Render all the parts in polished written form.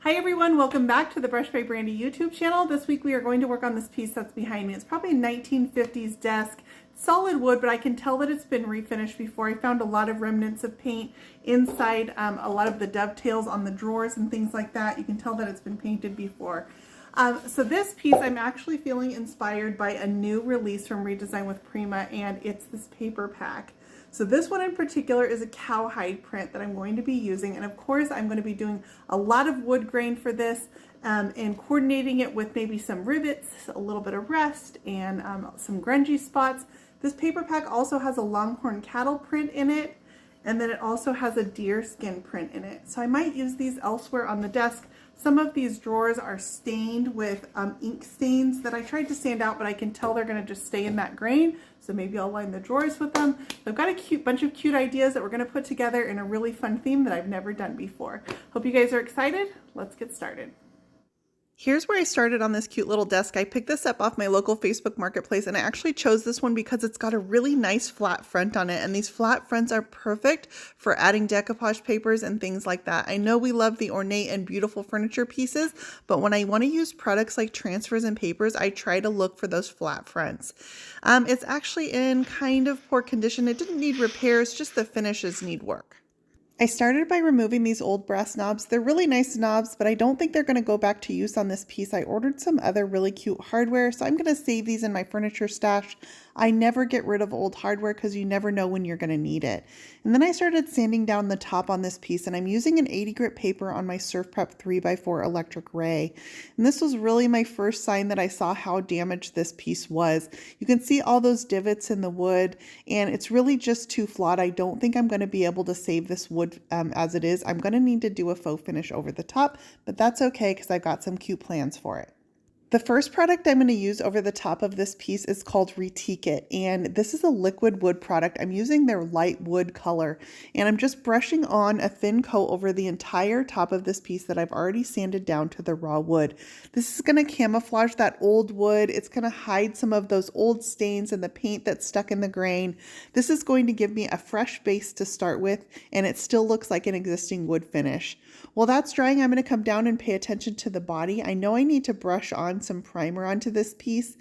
Hi everyone, welcome back to the Brush by Brandy YouTube channel. This week we are going to work on this piece that's behind me. It's probably a 1950s desk, solid wood, but I can tell that it's been refinished before. I found a lot of remnants of paint inside a lot of the dovetails on the drawers and things like that. You can tell that it's been painted before. So this piece I'm actually feeling inspired by a new release from Redesign with Prima, and it's this paper pack. So this one in particular is a cowhide print that I'm going to be using, and of course I'm going to be doing a lot of wood grain for this and coordinating it with maybe some rivets, a little bit of rest, and some grungy spots. This paper pack also has a longhorn cattle print in it, and then it also has a deer skin print in it. So I might use these elsewhere on the desk. Some of these drawers are stained with ink stains that I tried to sand out, but I can tell they're gonna just stay in that grain. So maybe I'll line the drawers with them. So I've got a bunch of cute ideas that we're gonna put together in a really fun theme that I've never done before. Hope you guys are excited. Let's get started. Here's where I started on this cute little desk. I picked this up off my local Facebook marketplace, and I actually chose this one because it's got a really nice flat front on it, and these flat fronts are perfect for adding decoupage papers and things like that. I know we love the ornate and beautiful furniture pieces, but when I want to use products like transfers and papers, I try to look for those flat fronts. It's actually in kind of poor condition. It didn't need repairs, just the finishes need work. I started by removing these old brass knobs. They're really nice knobs, but I don't think they're going to go back to use on this piece. I ordered some other really cute hardware, so I'm going to save these in my furniture stash. I never get rid of old hardware because you never know when you're going to need it. And then I started sanding down the top on this piece, and I'm using an 80 grit paper on my Surf Prep 3x4 electric ray. And this was really my first sign that I saw how damaged this piece was. You can see all those divots in the wood, and it's really just too flawed. I don't think I'm going to be able to save this wood as it is. I'm going to need to do a faux finish over the top, but that's okay because I've got some cute plans for it. The first product I'm going to use over the top of this piece is called Retiqueit, and this is a liquid wood product. I'm using their light wood color, and I'm just brushing on a thin coat over the entire top of this piece that I've already sanded down to the raw wood. This is going to camouflage that old wood. It's going to hide some of those old stains and the paint that's stuck in the grain. This is going to give me a fresh base to start with, and it still looks like an existing wood finish. While that's drying, I'm going to come down and pay attention to the body. I know I need to brush on some primer onto this piece.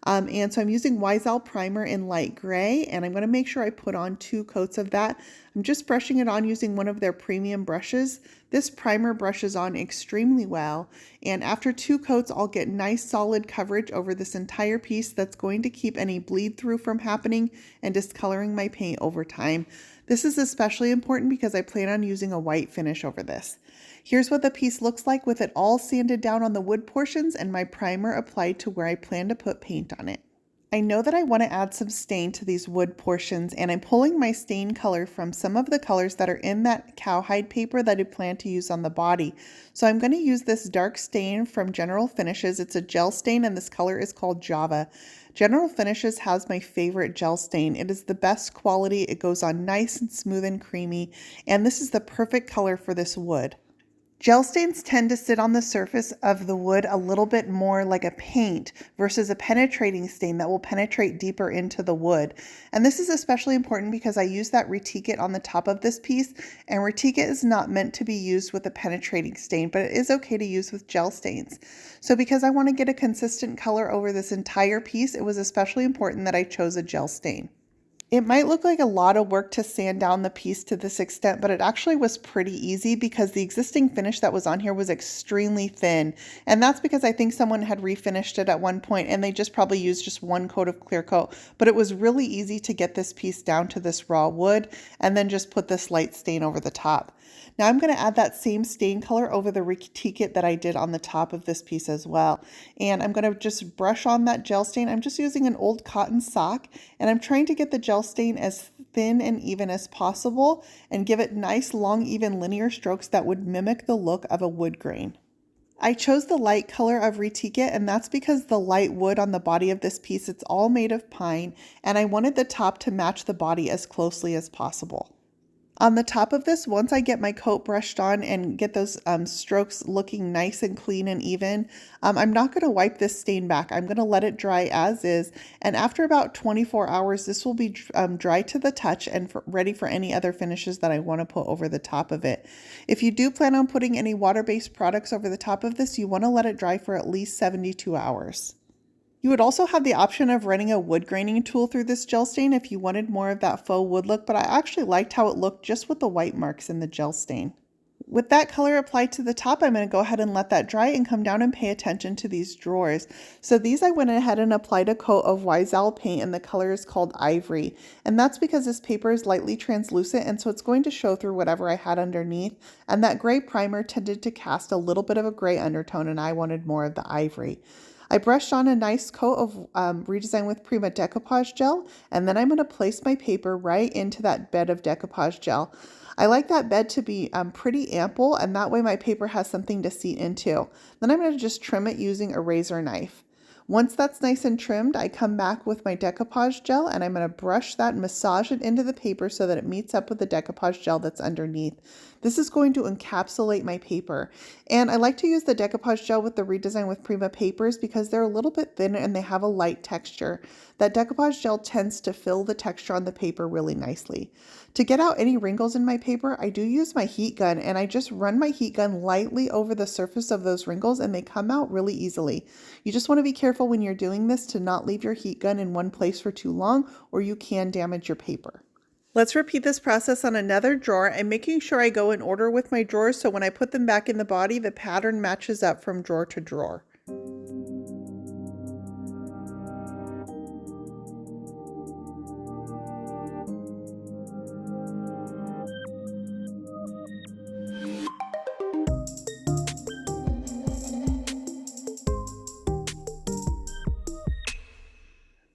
And so I'm using Wisal primer in light gray, and I'm going to make sure I put on 2 coats of that. I'm just brushing it on using one of their premium brushes. This primer brushes on extremely well, and after 2 coats, I'll get nice solid coverage over this entire piece that's going to keep any bleed through from happening and discoloring my paint over time. This is especially important because I plan on using a white finish over this. Here's what the piece looks like with it all sanded down on the wood portions and my primer applied to where I plan to put paint on it. I know that I want to add some stain to these wood portions, and I'm pulling my stain color from some of the colors that are in that cowhide paper that I plan to use on the body. So I'm going to use this dark stain from General Finishes. It's a gel stain, and this color is called Java. General Finishes has my favorite gel stain. It is the best quality. It goes on nice and smooth and creamy, and this is the perfect color for this wood. Gel stains tend to sit on the surface of the wood a little bit more like a paint versus a penetrating stain that will penetrate deeper into the wood. And this is especially important because I use that retiqueit on the top of this piece, and retiqueit is not meant to be used with a penetrating stain, but it is okay to use with gel stains. So because I want to get a consistent color over this entire piece, it was especially important that I chose a gel stain. It might look like a lot of work to sand down the piece to this extent, but it actually was pretty easy because the existing finish that was on here was extremely thin. And that's because I think someone had refinished it at one point and they just probably used just 1 coat of clear coat. But it was really easy to get this piece down to this raw wood and then just put this light stain over the top. Now I'm going to add that same stain color over the retiqueit that I did on the top of this piece as well. And I'm going to just brush on that gel stain. I'm just using an old cotton sock, and I'm trying to get the gel stain as thin and even as possible and give it nice, long, even linear strokes that would mimic the look of a wood grain. I chose the light color of retiqueit, and that's because the light wood on the body of this piece, it's all made of pine, and I wanted the top to match the body as closely as possible. On the top of this, once I get my coat brushed on and get those strokes looking nice and clean and even, I'm not going to wipe this stain back. I'm going to let it dry as is. And after about 24 hours, this will be dry to the touch and ready for any other finishes that I want to put over the top of it. If you do plan on putting any water-based products over the top of this, you want to let it dry for at least 72 hours. You would also have the option of running a wood graining tool through this gel stain if you wanted more of that faux wood look, but I actually liked how it looked just with the white marks in the gel stain. With that color applied to the top, I'm going to go ahead and let that dry and come down and pay attention to these drawers. So these I went ahead and applied a coat of Wisal paint, and the color is called Ivory. And that's because this paper is lightly translucent, and so it's going to show through whatever I had underneath. And that gray primer tended to cast a little bit of a gray undertone, and I wanted more of the ivory. I brushed on a nice coat of Redesign with Prima decoupage gel, and then I'm going to place my paper right into that bed of decoupage gel. I like that bed to be pretty ample, and that way my paper has something to seat into. Then I'm going to just trim it using a razor knife. Once that's nice and trimmed, I come back with my decoupage gel and I'm going to brush that and massage it into the paper so that it meets up with the decoupage gel that's underneath. This is going to encapsulate my paper. And I like to use the decoupage gel with the Redesign with Prima papers because they're a little bit thinner and they have a light texture. That decoupage gel tends to fill the texture on the paper really nicely. To get out any wrinkles in my paper, I do use my heat gun, and I just run my heat gun lightly over the surface of those wrinkles and they come out really easily. You just want to be careful when you're doing this to not leave your heat gun in one place for too long, or you can damage your paper. Let's repeat this process on another drawer. I'm making sure I go in order with my drawers so when I put them back in the body, the pattern matches up from drawer to drawer.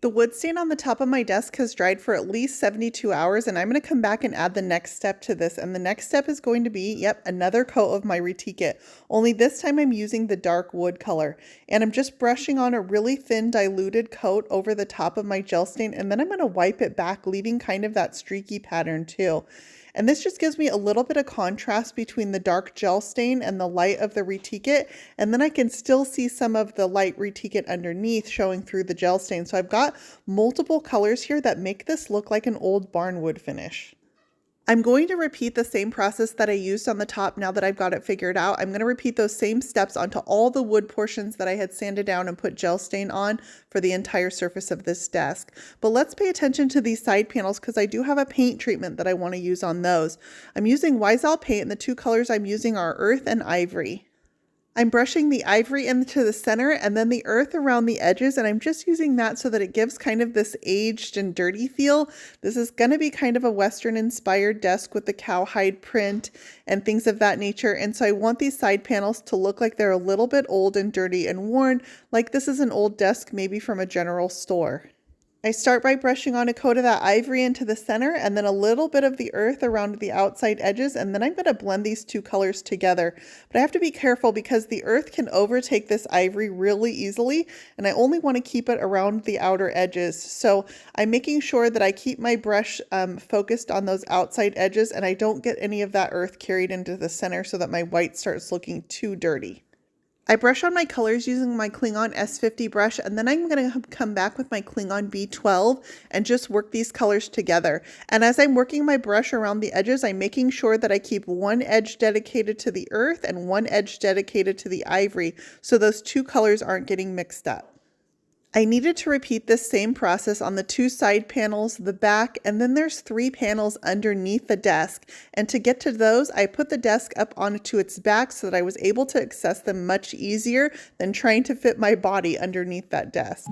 The wood stain on the top of my desk has dried for at least 72 hours, and I'm going to come back and add the next step to this. And the next step is going to be, yep, another coat of my retiqueit. Only this time I'm using the dark wood color. And I'm just brushing on a really thin diluted coat over the top of my gel stain, and then I'm going to wipe it back, leaving kind of that streaky pattern too. And this just gives me a little bit of contrast between the dark gel stain and the light of the retiqueit. And then I can still see some of the light retiqueit underneath showing through the gel stain. So I've got multiple colors here that make this look like an old barnwood finish. I'm going to repeat the same process that I used on the top now that I've got it figured out. I'm going to repeat those same steps onto all the wood portions that I had sanded down and put gel stain on for the entire surface of this desk. But let's pay attention to these side panels because I do have a paint treatment that I want to use on those. I'm using Wisal paint, and the two colors I'm using are earth and ivory. I'm brushing the ivory into the center and then the earth around the edges, and I'm just using that so that it gives kind of this aged and dirty feel. This is going to be kind of a Western inspired desk with the cowhide print and things of that nature, and so I want these side panels to look like they're a little bit old and dirty and worn, like this is an old desk maybe from a general store. I start by brushing on a coat of that ivory into the center and then a little bit of the earth around the outside edges, and then I'm going to blend these two colors together. But I have to be careful because the earth can overtake this ivory really easily, and I only want to keep it around the outer edges. So I'm making sure that I keep my brush focused on those outside edges and I don't get any of that earth carried into the center so that my white starts looking too dirty. I brush on my colors using my Klingon S50 brush, and then I'm going to come back with my Klingon B12 and just work these colors together. And as I'm working my brush around the edges, I'm making sure that I keep one edge dedicated to the earth and one edge dedicated to the ivory, so those two colors aren't getting mixed up. I needed to repeat this same process on the two side panels, the back, and then there's 3 panels underneath the desk. And to get to those, I put the desk up onto its back so that I was able to access them much easier than trying to fit my body underneath that desk.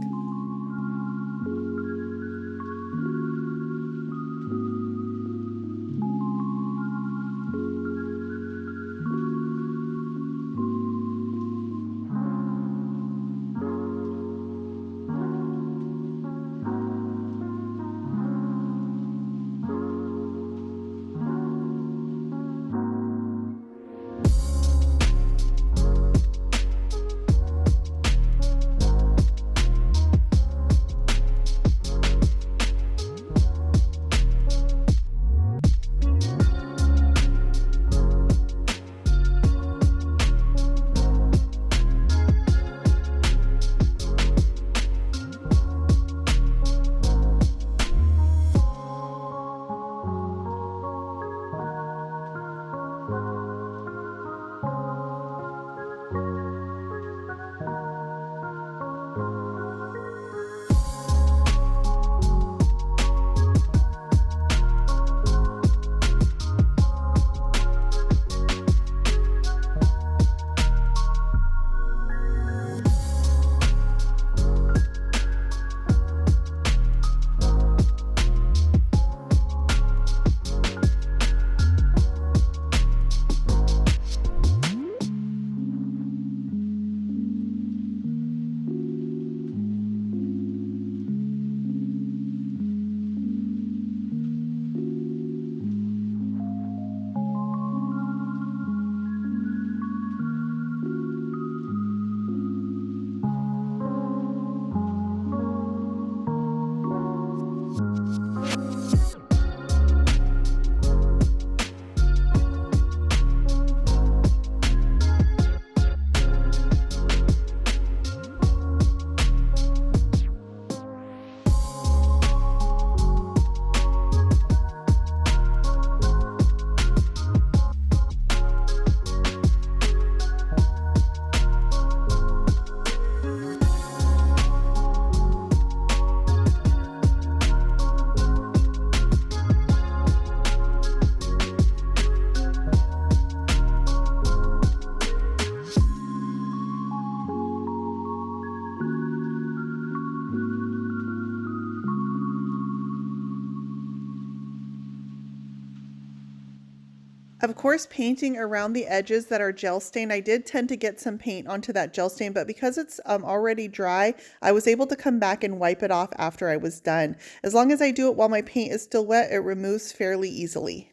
Of course, painting around the edges that are gel stained, I did tend to get some paint onto that gel stain, but because it's already dry, I was able to come back and wipe it off after I was done. As long as I do it while my paint is still wet, it removes fairly easily.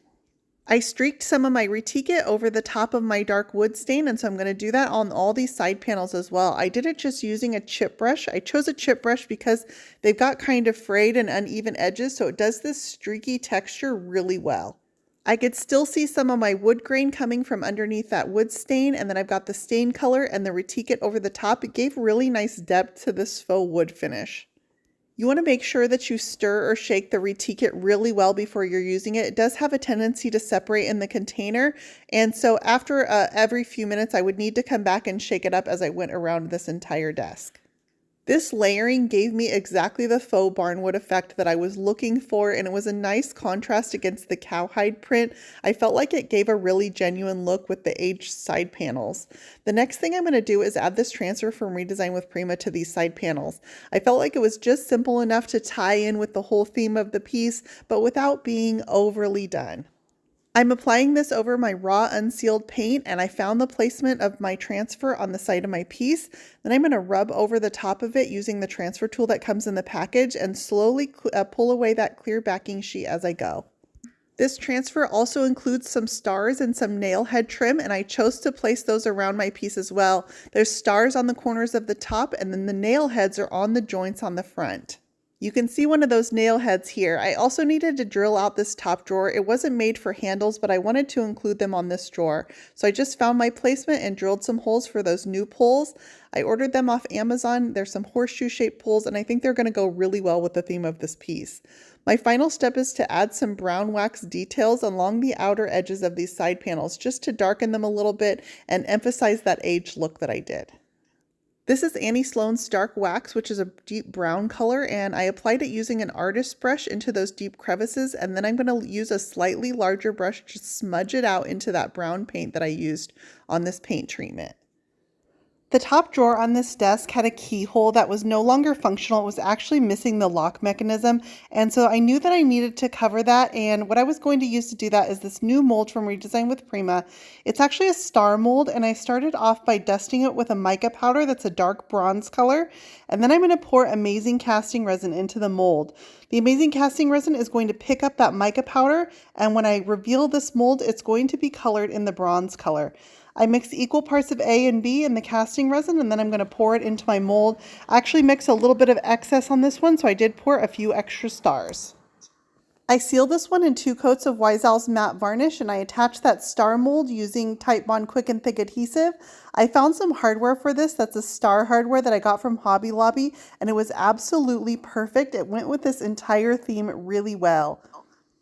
I streaked some of my retiqueit over the top of my dark wood stain, and so I'm going to do that on all these side panels as well. I did it just using a chip brush. I chose a chip brush because they've got kind of frayed and uneven edges, so it does this streaky texture really well. I could still see some of my wood grain coming from underneath that wood stain, and then I've got the stain color and the retiqueit over the top. It gave really nice depth to this faux wood finish. You want to make sure that you stir or shake the retiqueit really well before you're using it. It does have a tendency to separate in the container, and so after every few minutes I would need to come back and shake it up as I went around this entire desk. This layering gave me exactly the faux barnwood effect that I was looking for, and it was a nice contrast against the cowhide print. I felt like it gave a really genuine look with the aged side panels. The next thing I'm going to do is add this transfer from Redesign with Prima to these side panels. I felt like it was just simple enough to tie in with the whole theme of the piece, but without being overly done. I'm applying this over my raw unsealed paint, and I found the placement of my transfer on the side of my piece. Then I'm going to rub over the top of it using the transfer tool that comes in the package and slowly pull away that clear backing sheet as I go. This transfer also includes some stars and some nail head trim, and I chose to place those around my piece as well. There's stars on the corners of the top, and then the nail heads are on the joints on the front. You can see one of those nail heads here. I also needed to drill out this top drawer. It wasn't made for handles, but I wanted to include them on this drawer. So I just found my placement and drilled some holes for those new pulls. I ordered them off Amazon. There's some horseshoe shaped pulls, and I think they're going to go really well with the theme of this piece. My final step is to add some brown wax details along the outer edges of these side panels, just to darken them a little bit and emphasize that aged look that I did. This is Annie Sloan's dark wax, which is a deep brown color, and I applied it using an artist brush into those deep crevices, and then I'm going to use a slightly larger brush to smudge it out into that brown paint that I used on this paint treatment. The top drawer on this desk had a keyhole that was no longer functional. It was actually missing the lock mechanism, and so I knew that I needed to cover that, and what I was going to use to do that is this new mold from Redesign with Prima. It's actually a star mold, and I started off by dusting it with a mica powder that's a dark bronze color, and then I'm going to pour amazing casting resin into the mold. The amazing casting resin is going to pick up that mica powder, and when I reveal this mold, it's going to be colored in the bronze color. I mix equal parts of A and B in the casting resin, and then I'm going to pour it into my mold. I actually mixed a little bit of excess on this one, so I did pour a few extra stars. I sealed this one in 2 coats of Weisel's matte varnish, and I attached that star mold using Titebond Quick and Thick adhesive. I found some hardware for this that's a star hardware that I got from Hobby Lobby, and it was absolutely perfect. It went with this entire theme really well.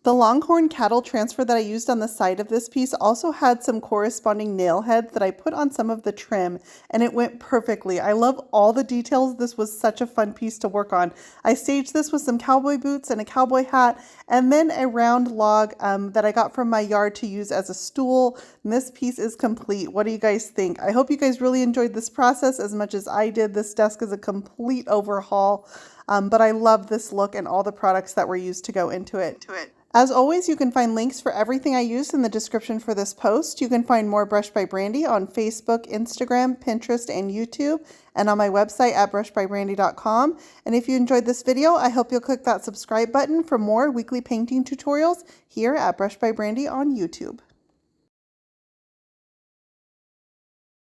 The longhorn cattle transfer that I used on the side of this piece also had some corresponding nail heads that I put on some of the trim, and it went perfectly. I love all the details. This was such a fun piece to work on. I staged this with some cowboy boots and a cowboy hat, and then a round log that I got from my yard to use as a stool. And this piece is complete. What do you guys think? I hope you guys really enjoyed this process as much as I did. This desk is a complete overhaul, but I love this look and all the products that were used to go into it. As always, you can find links for everything I used in the description for this post. You can find more Brush by Brandy on Facebook, Instagram, Pinterest, and YouTube, and on my website at brushbybrandy.com. And if you enjoyed this video, I hope you'll click that subscribe button for more weekly painting tutorials here at Brush by Brandy on YouTube.